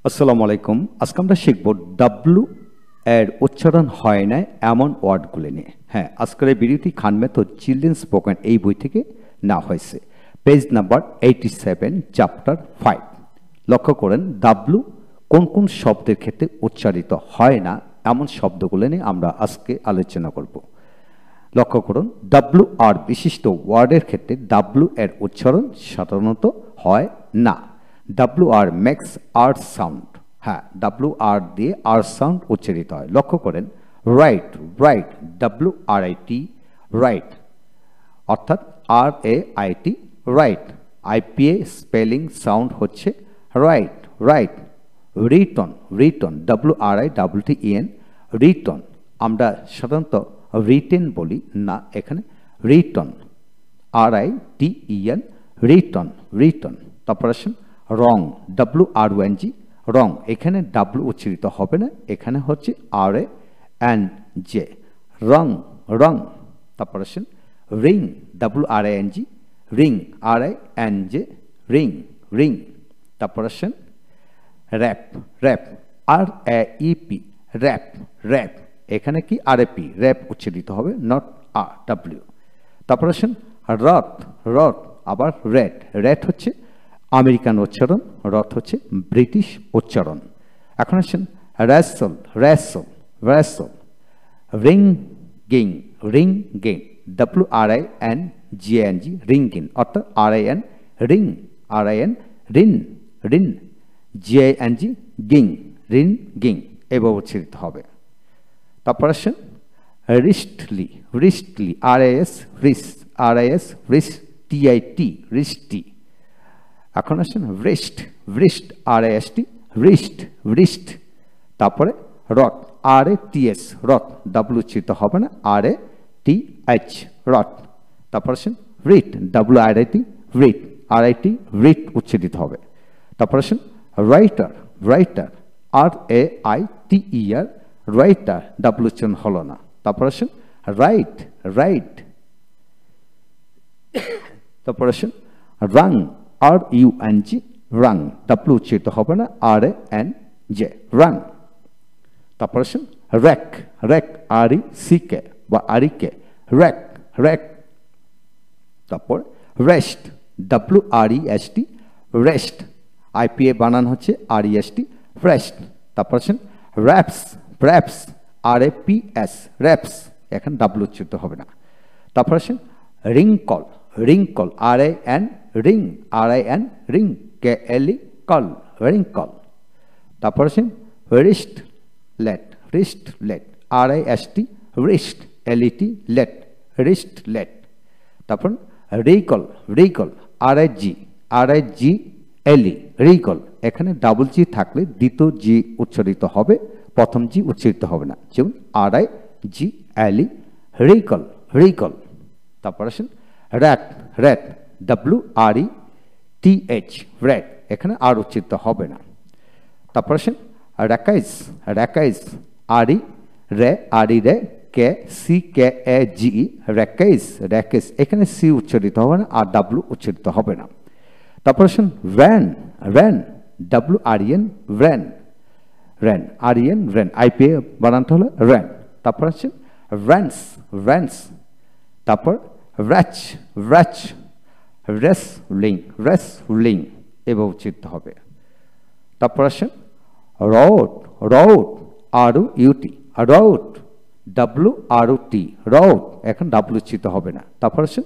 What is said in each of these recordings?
আসসালামু আলাইকুম। আজকে আমরা শিখব ডাব্লু এর উচ্চারণ হয় না এমন ওয়ার্ডগুলো নিয়ে। হ্যাঁ, আজকের এই ভিডিওটি খান মেথড চিলড্রেন স্পোকেন এই বই থেকে নেওয়া হয়েছে। Page number 87, chapter 5। লক্ষ্য করেন ডাব্লু কোন কোন শব্দের ক্ষেত্রে উচ্চারিত হয় না এমন শব্দগুলো নিয়ে আমরা আজকে আলোচনা করব। লক্ষ্য করুন, ডাব্লু আর বিশিষ্ট ওয়ার্ডের ক্ষেত্রে ডাব্লু এর উচ্চারণ সাধারণত হয় না। W R makes R sound. হ্যাঁ, ডাব্লু আর দিয়ে আর সাউন্ড উচ্চারিত হয়। লক্ষ্য করেন, right right W R I T right, অর্থাৎ R A I T right. IPA spelling sound হচ্ছে right right. Written written W R I W T E N written, আমরা সাধারণত রিটেন বলি না, এখানে written R I T E N written written. তারপর আসেন রং W আর O N G রং, এখানে W উচ্চারিত হবে না, এখানে হচ্ছে আর A N J wrong wrong. তারপর আসেন wring W R I N G ring R I N J ring ring. তারপর আসেন wrap wrap R A E P wrap wrap, এখানে কি আর এ পি র্যাপ উচ্চারিত হবে, নট আর ডাব্লিউ। তারপর আসেন রথ রথ, আবার রেড রেড হচ্ছে আমেরিকান উচ্চারণ, রথ হচ্ছে ব্রিটিশ উচ্চারণ। এখন আসেন wrestle wrestle wrestle. Ringing ringing W R I N G N G ringing, অর্থাৎ R I N ring R I N rin rin G I N G গিং ringing, এভাবে উচ্চারিত হবে। তারপর আসেন wristly wristly R I S wrist R I S wrist T I T wristy. এখন আসেন wrist wrist R A S T wrist wrist. তারপরে wrath আর এ T S রথ, ডাব্লু উচ্চারিত হবে না, আর এ টি এইচ রথ। তারপর আসেন writ W R I T writ R I T writ উচ্চারিত হবে। তারপর আসেন writer writer R A I T E R writer, W উচ্চারণ হলো না। তারপর আসেন রাইট রাইট। তারপর আসেন wrung R U N G wrung, W উচ্চারিত হবে না, আর এ এন জে রাং। তারপর আসেন wrack wrack R E C K বা R E K wrack wrack. তারপর wrest W R E S T wrest, IPA বানান হচ্ছে R E S T wrest. তারপর আসেন wraps wraps R A P S wraps, এখন W উচ্চারিত হবে না। তারপর আসেন wrinkle wrinkle R I N ring R I N ring K L E kal wrinkle. তারপর আসেন wristlet wristlet R I S T wrist L E T let wristlet. তারপর wriggle wriggle R I G L E wriggle, এখানে double G থাকলে দ্বিতীয় জি উচ্চারিত হবে, প্রথম জি উচ্চারিত হবে না, যেমন R I G L E wriggle wriggle. তারপর আসেন wrath wrath W R E T H wrath, এখানে আর উচ্চারিত হবে না। তারপর আসেন র্যাকাইজ র্যাকাইজ আর ই রে আর ই রে কে সি কে এ জি ই র্যাকাইজ র্যাকেজ, এখানে সি উচ্চারিত হবে না, আর ডাব্লু উচ্চারিত হবে না। তারপর আসেন van van W R E N van ran আর ই এন র্যান, আইপিএ বানানটা হলো র্যান। তারপর আসেন ভ্যান্স ভ্যান্স। তারপর র্যাচ র্যাচ রেসলিং রেসলিং, এভাবে উচ্চারিত হবে। তারপর আসেন রোড রোড আর ইউটি রোড ডাব্লু আর টি রোড, এখন ডাব্লু উচ্চারিত হবে না। তারপর আসেন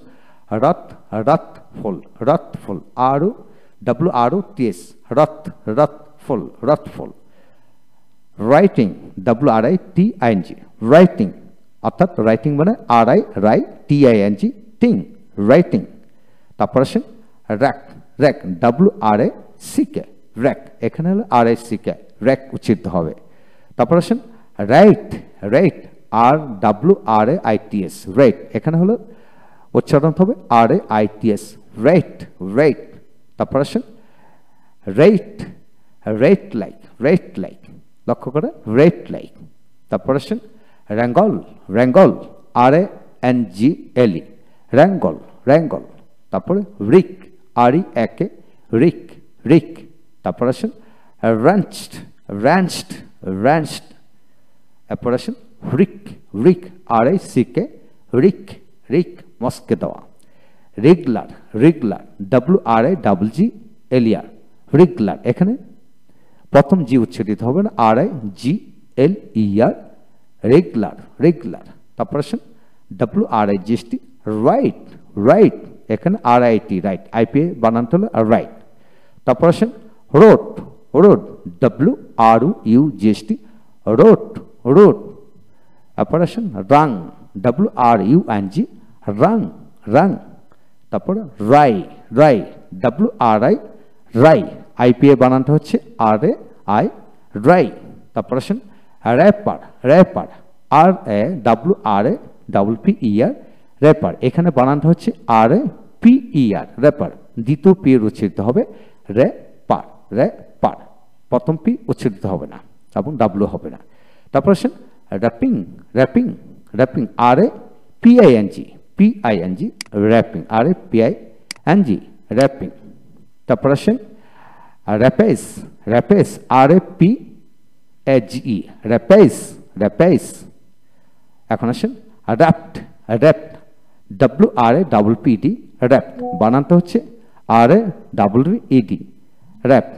রথ রথ ফুল রথ ফুল আর ডাব্লু আর টি এস রথ wrath full wrathful. Writing W R I T I N G writing, অর্থাৎ রাইটিং মানে R I wri T I N G ting writing. তারপর আসেন wrack wrack W R A C K wrack, এখানে হলো আর A C K rack উচ্চারিত হবে। তারপর আসেন রাইট রাইট আর W R A I T S right, এখানে হলো উচ্চারণ হবে R A I T S right right. তারপর আসেন rate rate like rate like, লক্ষ্য করে রেট লাইক। তারপর আসেন র্যাঙ্গল র্যাঙ্গল আর এ এন জি এল ই র্যাঙ্গল র্যাঙ্গল। তারপরে রিক আর ই একে রিক রিক। তারপর আসেন wrenched, wrenched, wrenched. তারপর আসেন rick, rick, R-I-C-K, rick, rick, মস্কে দেওয়া। regular, regular, W-R-I-G-G-L-E-R, regular, এখানে প্রথম জি উচ্চারিত হবে না, R-I-G-L-E-R, regular, regular। তারপর আসেন W-R-I-G-S-T, right, right, এখানে R-I-T, right, I-P-A বানানটা হলো right। তারপর আসেন road, road, W-R-U-G-S-T, road, road। তারপর আসেন rung, W-R-U-N-G, rung, rung। তারপর রাই, রাই, W-R-I, রাই, I-P-A বানানটা হচ্ছে R-A-I, রাই। তারপর আসেন র্যাপার, র্যাপার, R-A-W-R-A-P-P-E-R, র্যাপার, এখানে বানানটা হচ্ছে R-A-P-E-R, র্যাপার। দ্বিতীয় পি এর উচ্চারিত হবে র্যাপার, র্যাপার, প্রথম পি উচ্চারিত হবে না এবং ডাব্লু হবে না। তারপর আসেন wrapping, wrapping, wrapping, R-A-P-I-N-G, P-I-N-G, wrapping, R-A-P-I-N-G, wrapping। তারপর আসেন rapace, rapace, R-A-P-A-G-E, rapace, rapace। এখন আসেন wrapped, wrapped, W-R-A-P-P-E-D, wrapped, বানানটা হচ্ছে R-A-P-P-E-D, wrapped,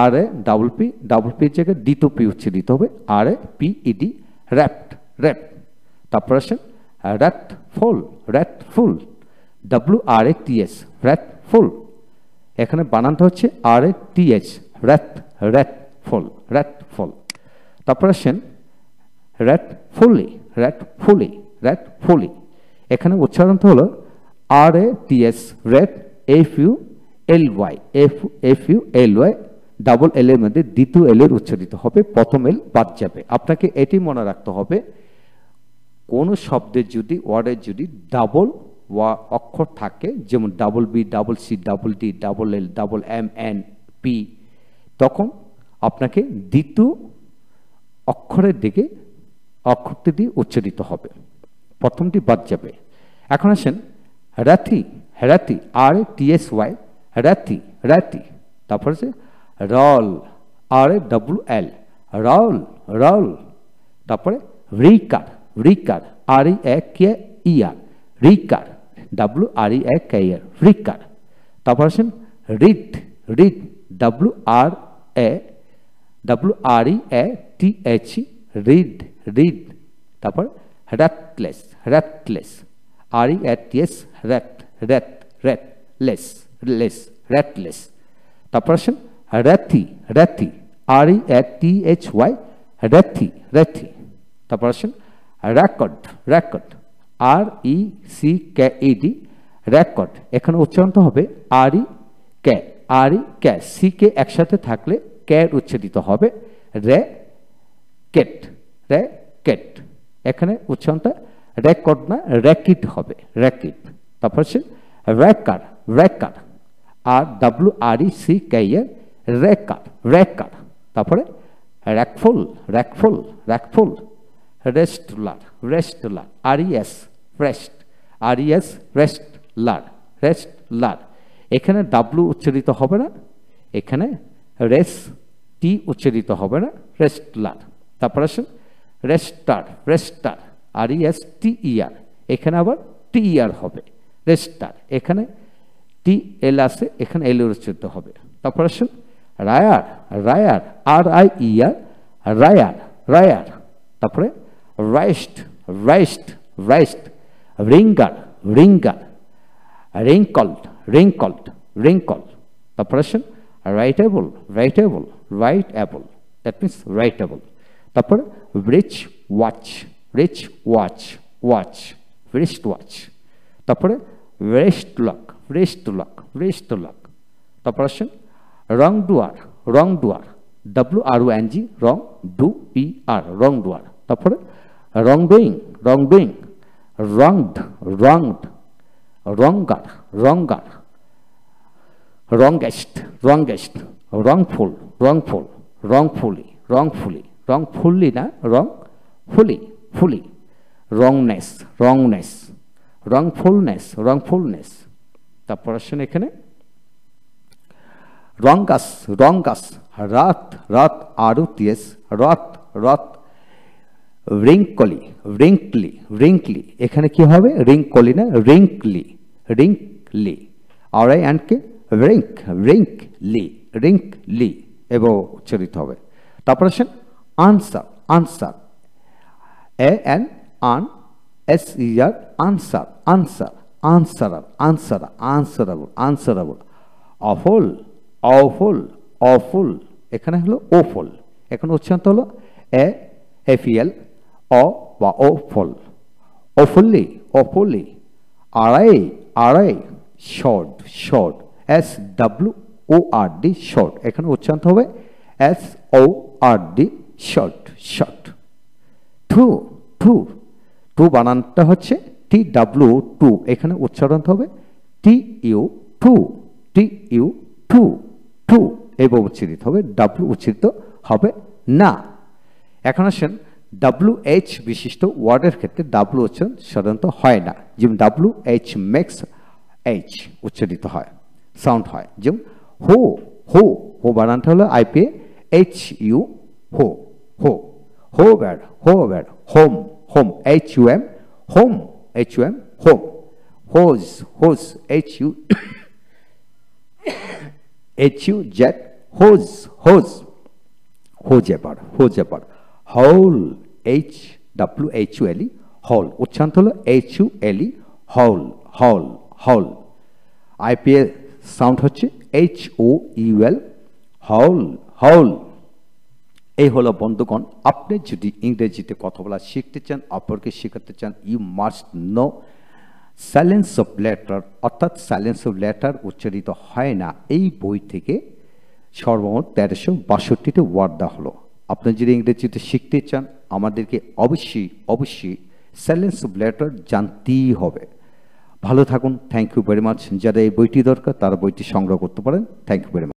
R-A-P-P-P এর জায়গায় দ্বিতীয় পি উচ্চারিত হবে R-A-P-E-D, wrapped, wrapped। তারপর আসেন wrathful, wrathful, W-R-A-T-H, wrathful, এখানে বানানটা হচ্ছে R-A-T-H, wrath, wrathful, wrathful। তারপর আসেন wrathfully, wrathfully, wrathfully, এখানে উচ্চারণটা হলো R-A-T-H, wrath, F-U-L-Y, F-U-L-Y, double L এর মধ্যে দ্বিতীয় এল এর উচ্চারিত হবে, প্রথম এল বাদ যাবে। আপনাকে এটি মনে রাখতে হবে, কোনো শব্দের যদি, ওয়ার্ডের যদি ডাবল অক্ষর থাকে, যেমন double B, double C, double D, double L, double M, N, P, তখন আপনাকে দ্বিতীয় অক্ষরের দিকে অক্ষরটি দিয়ে উচ্চারিত হবে, প্রথমটি বাদ যাবে। এখন আসেন রাথি, রাথি, R-A-T-S-Y, রাথি, রাথি। তারপর আছে রল, R-A-W-L, রল, রল। তারপরে recur, recur, R-E-A-K-E-R, recur, W-R-E-A-K-E-R, recur. তারপর আসেন read, read, W-R-E-A-T-H, wreath, wreath. তারপর ratless, ratless, R-E-A-T-S, rat, rat, rat, less, less, ratless. তারপর আসেন র্যাথি, র্যাথি, R-E-A-T-H-Y, র্যাথি, র্যাথি। তারপর আসেন রেকর্ড, রেকর্ড, R-E-C-K-E-D, রেকর্ড, এখানে উচ্চারণটা হবে R-E-K, R-E-K, C-K একসাথে থাকলে কে উচ্চারিত হবে রে কেট, রে কেট, এখানে উচ্চারণটা রেকর্ড না র্যাকিট হবে, র্যাকিট। তারপর হচ্ছে রেকার, রেকার, R-W-R-E-C-K-E-R, রেকার, রেকার। তারপরে র্যাকফুল, র্যাকফুল, র্যাকফুল, রেস্টলার, রেস্টলার, R-E-S, রেস্ট, R-E-S, রেস্টলার, রেস্টলার, এখানে ডাব্লু উচ্চারিত হবে না, এখানে রেস টি উচ্চারিত হবে না, রেস্টলার। তারপর আসেন রেস্টার, রেস্টার, R-E-S-T-E-R, এখানে আবার টি-আর হবে, রেস্টার, এখানে টি-এল আছে, এখানে এল উচ্চারিত হবে। তারপর আসেন রায়ার, রায়ার, R-I-E-R, রায়ার, রায়ার। তারপরে wriest, wriest, wriest, wringer, wringer, wrinkled, wrinkled, wrinkle. তারপর আসেন writable, writable, write able, that means writable. তারপরে wristwatch, wristwatch, watch, wristwatch. তারপরে rest lock, rest lock, rest lock. তারপর আসেন রং ডুয়ার, রং ডুয়ার, W-R-O-N-G, রং ডু-ই-আর, wrongdoer. তারপরে wrongdoing, wrongdoing, wronged, wronged, wronger, wronger, wrongest, wrongest, wrongful, wrongful, wrongfully, wrongfully, wrongfully না wrongfully, ফুলি, রংনেস, রংনেস, রংফুলনেস, রংফুলনেস। তারপর আসেন এখানে রঙ্গাস রঙ্গাস, রাত রাত ROTS, রাত রাত। রিঙ্কলি রিঙ্কলি রিঙ্কলি, এখানে কি হবে রিঙ্কলি না রিঙ্কলি রিঙ্কলি, RINK রিঙ্ক রিঙ্কলি রিঙ্কলি এবং উচ্চারিত হবে। তারপর আসেন answer answer, ANSER answer answer answerer answerer answerable answerable. Awful awful awful, এখানে হলো ওফল, এখানে উচ্চারণ হলো AFL অ বা ওফল। অফুল্লি অফুল্লি, আড়াই শর্ট শর্ট, SWORD শর্ট, এখানে উচ্চারণ হবে SORD short short. Two two two বানানটা হচ্ছে TW2, এখানে উচ্চারণ হবে TU two TU two two এবং উচ্চারিত হবে, W উচ্চারিত হবে না। এখন আসেন WH বিশিষ্ট ওয়ার্ডের ক্ষেত্রে W উচ্চারণ সাধারণত হয় না, যেমন WH মেক্স H উচ্চারিত হয়, সাউন্ড হয়। যেমন হো হো, হো বানানটা হলো IPA HU who who. Who bad whom whom, HUM whom HUM whom. Whose whose HUZ whose whose, whosever. Whole HWHULE হল, উচ্চারণ হলো HULE হল হল হল। IPA সাউন্ড হচ্ছে HOUL হল হল। এই হলো বন্ধুগণ, আপনি যদি ইংরেজিতে কথা বলা শিখতে চান, অপরকে শেখাতে চান, you must know silence of letter, অর্থাৎ সাইলেন্স অফ লেটার উচ্চারিত হয় না। এই বই থেকে সর্বমোট 1362টি ওয়ার্ড দেওয়া হলো। আপনি যদি ইংরেজিতে শিখতে চান, আমাদেরকে অবশ্যই সাইলেন্স অফ লেটার জানতেই হবে। ভালো থাকুন, থ্যাংক ইউ ভেরি মাচ। যারা এই বইটি দরকার তারা বইটি সংগ্রহ করতে পারেন। Thank you very much.